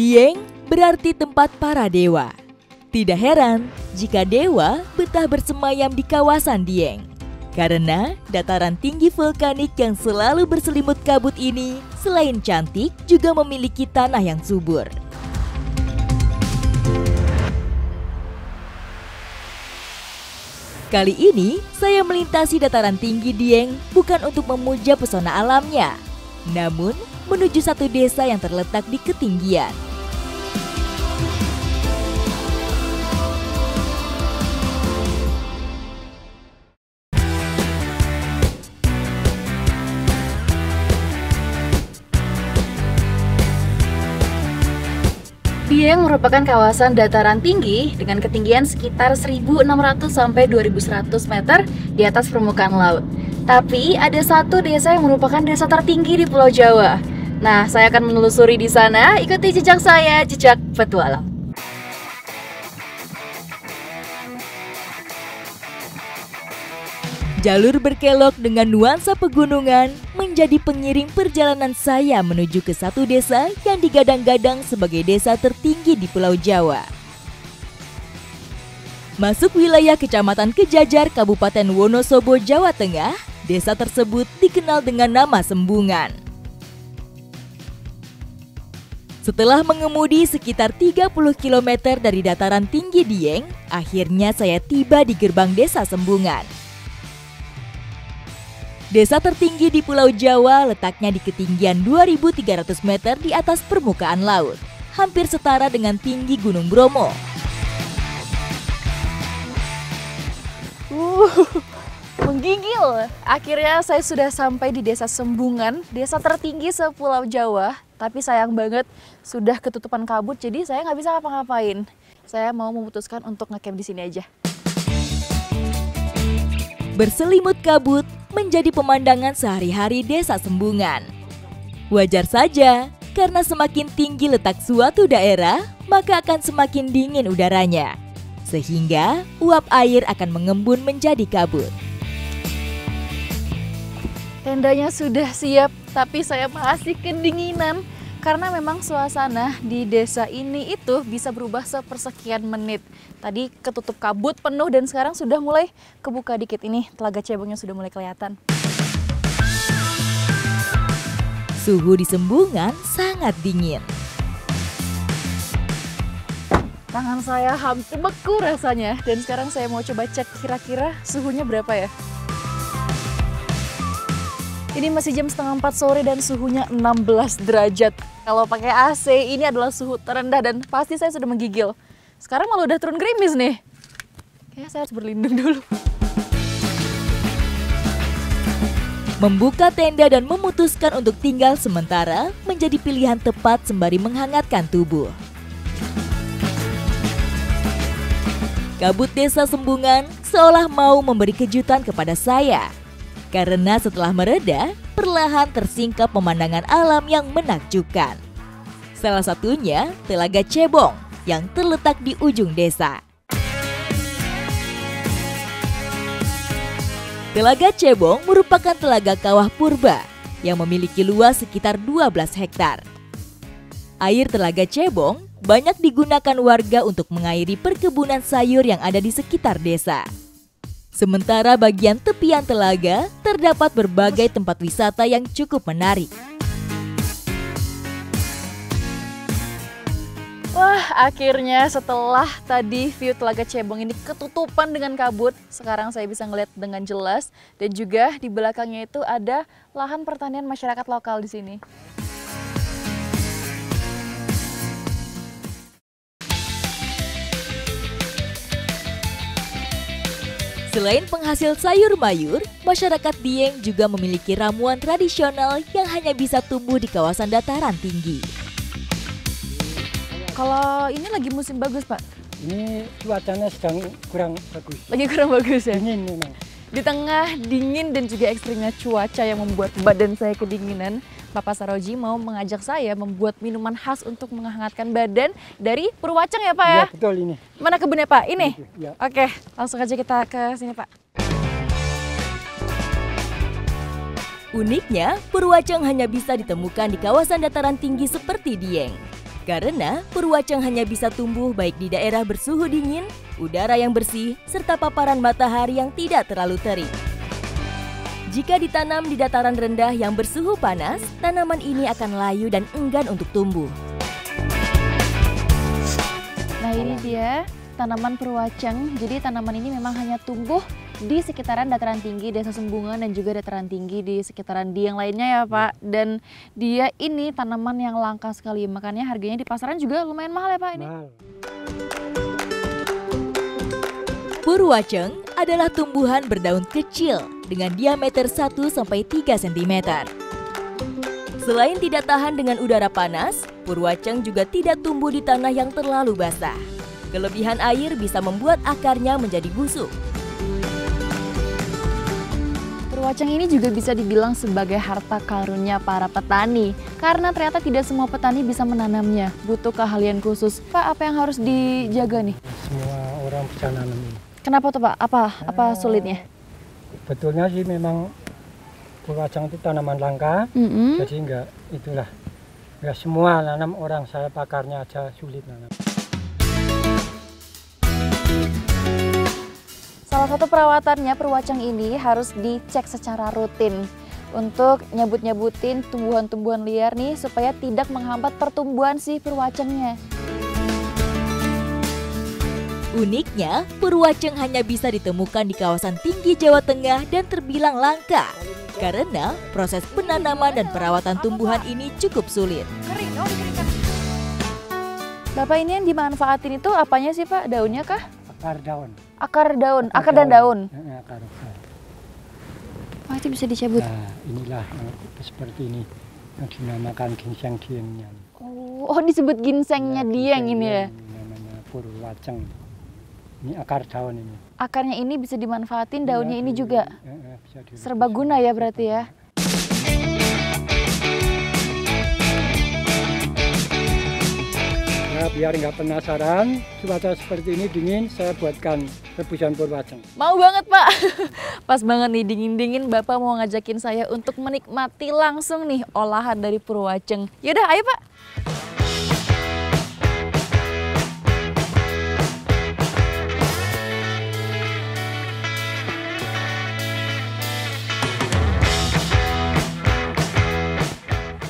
Dieng berarti tempat para dewa. Tidak heran jika dewa betah bersemayam di kawasan Dieng. Karena dataran tinggi vulkanik yang selalu berselimut kabut ini selain cantik juga memiliki tanah yang subur. Kali ini saya melintasi dataran tinggi Dieng bukan untuk memuja pesona alamnya, namun menuju satu desa yang terletak di ketinggian. Dieng merupakan kawasan dataran tinggi dengan ketinggian sekitar 1.600 sampai 2.100 meter di atas permukaan laut. Tapi ada satu desa yang merupakan desa tertinggi di Pulau Jawa. Nah, saya akan menelusuri di sana. Ikuti jejak saya, jejak petualang. Jalur berkelok dengan nuansa pegunungan menjadi pengiring perjalanan saya menuju ke satu desa yang digadang-gadang sebagai desa tertinggi di Pulau Jawa. Masuk wilayah Kecamatan Kejajar, Kabupaten Wonosobo, Jawa Tengah, desa tersebut dikenal dengan nama Sembungan. Setelah mengemudi sekitar 30 km dari dataran tinggi Dieng, akhirnya saya tiba di gerbang desa Sembungan. Desa tertinggi di Pulau Jawa letaknya di ketinggian 2.300 meter di atas permukaan laut, hampir setara dengan tinggi Gunung Bromo. Menggigil! Akhirnya saya sudah sampai di desa Sembungan, desa tertinggi se-Pulau Jawa. Tapi sayang banget, sudah ketutupan kabut, jadi saya nggak bisa ngapa-ngapain. Saya mau memutuskan untuk ngecamp di sini aja. Berselimut kabut menjadi pemandangan sehari-hari desa Sembungan. Wajar saja, karena semakin tinggi letak suatu daerah, maka akan semakin dingin udaranya. Sehingga uap air akan mengembun menjadi kabut. Tendanya sudah siap, tapi saya masih kedinginan. Karena memang suasana di desa ini itu bisa berubah sepersekian menit. Tadi ketutup kabut penuh dan sekarang sudah mulai kebuka dikit. Ini Telaga Cebongnya sudah mulai kelihatan. Suhu di Sembungan sangat dingin. Tangan saya hampir beku rasanya. Dan sekarang saya mau coba cek kira-kira suhunya berapa ya. Ini masih jam setengah 4 sore dan suhunya 16 derajat. Kalau pakai AC ini adalah suhu terendah dan pasti saya sudah menggigil. Sekarang malah udah turun gerimis nih. Kayaknya saya harus berlindung dulu. Membuka tenda dan memutuskan untuk tinggal sementara menjadi pilihan tepat sembari menghangatkan tubuh. Kabut desa Sembungan seolah mau memberi kejutan kepada saya. Karena setelah mereda, perlahan tersingkap pemandangan alam yang menakjubkan. Salah satunya Telaga Cebong yang terletak di ujung desa. Telaga Cebong merupakan telaga kawah purba yang memiliki luas sekitar 12 hektar. Air Telaga Cebong banyak digunakan warga untuk mengairi perkebunan sayur yang ada di sekitar desa. Sementara bagian tepian telaga terdapat berbagai tempat wisata yang cukup menarik. Wah, akhirnya setelah tadi view Telaga Cebong ini ketutupan dengan kabut, sekarang saya bisa ngeliat dengan jelas dan juga di belakangnya itu ada lahan pertanian masyarakat lokal di sini. Selain penghasil sayur mayur, masyarakat Dieng juga memiliki ramuan tradisional yang hanya bisa tumbuh di kawasan dataran tinggi. Kalau ini lagi musim bagus, Pak? Ini cuacanya sedang kurang bagus. Lagi kurang bagus ya? Dingin memang. Di tengah dingin dan juga ekstrimnya cuaca yang membuat badan saya kedinginan, Bapak Saroji mau mengajak saya membuat minuman khas untuk menghangatkan badan dari Purwacang ya Pak ya? Iya betul ini. Mana kebunnya Pak? Ini? Ya. Oke, langsung aja kita ke sini Pak. Uniknya, Purwacang hanya bisa ditemukan di kawasan dataran tinggi seperti Dieng. Karena purwacang hanya bisa tumbuh baik di daerah bersuhu dingin, udara yang bersih, serta paparan matahari yang tidak terlalu terik. Jika ditanam di dataran rendah yang bersuhu panas, tanaman ini akan layu dan enggan untuk tumbuh. Nah ini dia tanaman purwacang. Jadi tanaman ini memang hanya tumbuh di sekitaran dataran tinggi Desa Sembungan dan juga dataran tinggi di sekitaran Dieng lainnya ya Pak. Dan dia ini tanaman yang langka sekali, makanya harganya di pasaran juga lumayan mahal ya Pak ini. Mahal. Purwacang adalah tumbuhan berdaun kecil dengan diameter 1-3 cm. Selain tidak tahan dengan udara panas, purwacang juga tidak tumbuh di tanah yang terlalu basah. Kelebihan air bisa membuat akarnya menjadi busuk. Purwacang ini juga bisa dibilang sebagai harta karunnya para petani, karena ternyata tidak semua petani bisa menanamnya, butuh keahlian khusus. Pak, apa yang harus dijaga nih? Semua orang bisa nanam ini. Kenapa tuh Pak? Apa sulitnya? Betulnya sih memang purwacang itu tanaman langka, jadi enggak semua nanam orang, saya pakarnya aja sulit nanam. Salah satu perawatannya purwacang ini harus dicek secara rutin untuk nyabut-nyabutin tumbuhan-tumbuhan liar nih supaya tidak menghambat pertumbuhan si purwacangnya. Uniknya, purwacang hanya bisa ditemukan di kawasan tinggi Jawa Tengah dan terbilang langka karena proses penanaman dan perawatan tumbuhan ini cukup sulit. Bapak, ini yang dimanfaatin itu apanya sih Pak? Daunnya kah? Akar daun. Akar daun, akar dan daun. Akar. Oh, itu bisa dicabut. Nah, inilah seperti ini yang dinamakan ginseng diengnya. Oh, disebut ginsengnya dieng ini ya. Namanya purwacang. Ini akar daun ini. Akarnya ini bisa dimanfaatin, daunnya ini juga. Bisa Serbaguna ya berarti ya. Ya, biar nggak penasaran, cuaca seperti ini dingin, saya buatkan rebusan purwacang. Mau banget Pak. Pas banget nih dingin-dingin, Bapak mau ngajakin saya untuk menikmati langsung nih olahan dari purwacang. Yaudah, ayo Pak.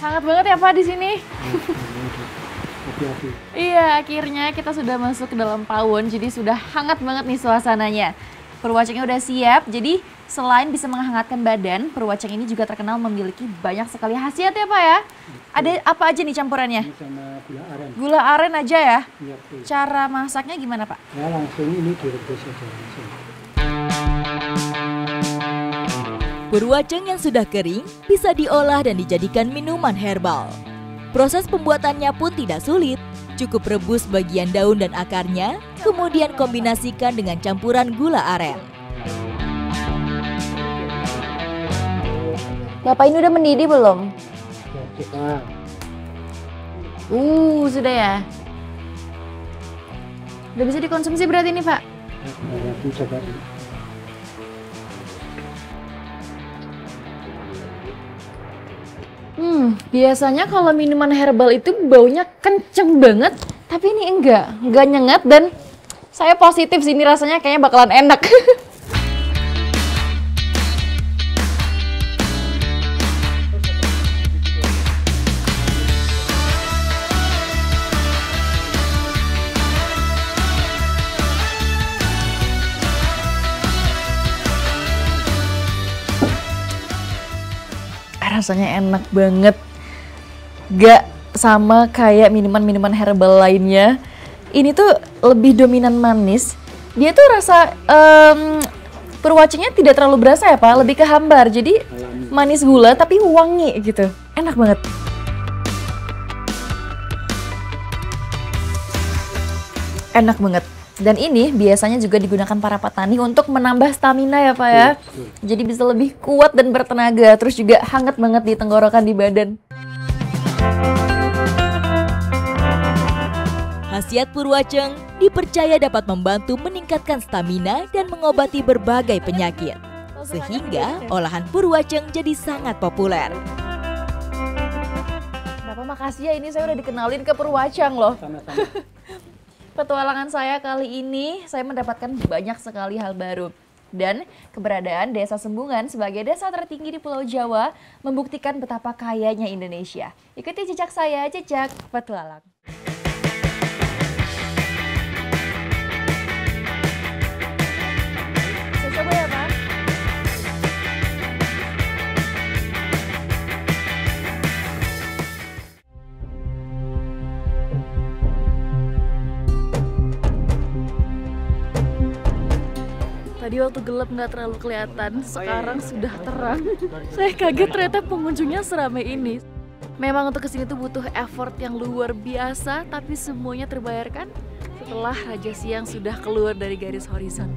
Hangat banget ya Pak di sini. Hati-hati. Iya, akhirnya kita sudah masuk ke dalam pawon, jadi sudah hangat banget nih suasananya. Purwacangnya udah siap, jadi selain bisa menghangatkan badan, purwacang ini juga terkenal memiliki banyak sekali khasiat ya Pak ya. Ada apa aja nih campurannya? Ini sama gula aren. Gula aren aja ya? Iya, betul. Cara masaknya gimana Pak? Ya, langsung ini direbus aja langsung. Purwacang yang sudah kering bisa diolah dan dijadikan minuman herbal. Proses pembuatannya pun tidak sulit. Cukup rebus bagian daun dan akarnya, kemudian kombinasikan dengan campuran gula aren. Bapak ini udah mendidih belum? Ya, coba. Sudah ya. Udah bisa dikonsumsi berarti ini Pak? Ya, coba dulu. Biasanya kalau minuman herbal itu baunya kenceng banget, tapi ini enggak nyengat dan saya positif sih, ini rasanya kayaknya bakalan enak. Rasanya enak banget. Gak sama kayak minuman-minuman herbal lainnya. Ini tuh lebih dominan manis. Dia tuh rasa purwacangnya tidak terlalu berasa ya Pak, lebih ke hambar. Jadi manis gula tapi wangi gitu. Enak banget. Enak banget. Dan ini biasanya juga digunakan para petani untuk menambah stamina ya Pak ya. Jadi bisa lebih kuat dan bertenaga. Terus juga hangat banget di tenggorokan, di badan. Khasiat purwacang dipercaya dapat membantu meningkatkan stamina dan mengobati berbagai penyakit. Sehingga olahan purwacang jadi sangat populer. makasih ya, ini saya udah dikenalin ke Purwacang loh. Sama-sama. Petualangan saya kali ini, saya mendapatkan banyak sekali hal baru. Dan keberadaan Desa Sembungan sebagai desa tertinggi di Pulau Jawa membuktikan betapa kayanya Indonesia. Ikuti jejak saya, jejak petualang. Saya coba ya, Pak. Tadi waktu gelap nggak terlalu kelihatan, sekarang sudah terang. Saya kaget ternyata pengunjungnya seramai ini. Memang untuk kesini tuh butuh effort yang luar biasa, tapi semuanya terbayarkan setelah Raja Siang sudah keluar dari garis horizon.